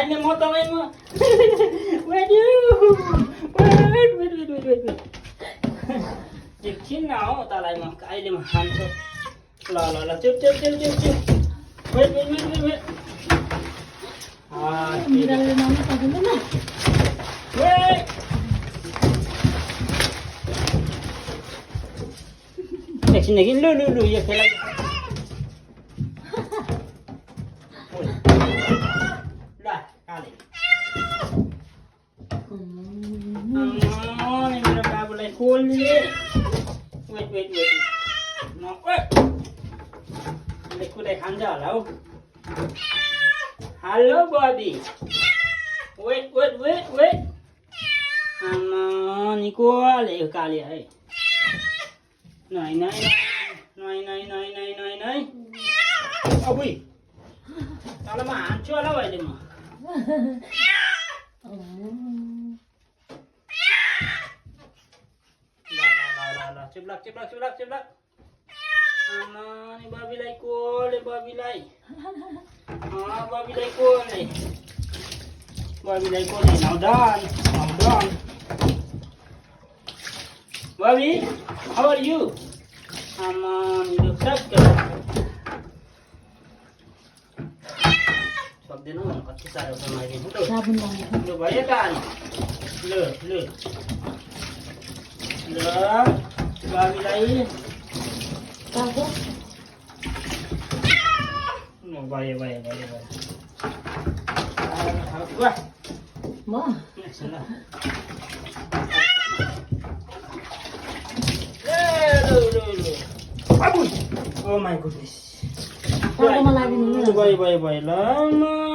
Anh em mốt tao em mà. Wait. Chịu chín nào ta lại mà cái đi mà ăn thôi. Là chụp. Wait. Mira de mano está haciendo nada. Wait. Này lu ya khela. Dah, kali. Ni mira ka boleh cool ni. Wait. No, wait. Lekku dai khanja lau. Hello Bobby. Wait. Ni ko le kali ai. Này. Ôi. Tao là mà ăn chưa lâu vậy đi mà. Là chụp lắc. Ni Bobby lại cô le Bobby lại. Bobby lại cô này. Nào đòn. Bobby, how are you? You look sad girl. Sabdi na mo kasi sa sama ni Hudo. Sabon lang. Hudo ba yan? Le. Bobby lai. Tahu? No, bye. Wah. Wah. Salah. Aduh. Oh my goodness. Tahu malah lagi nih. Bye. Lama.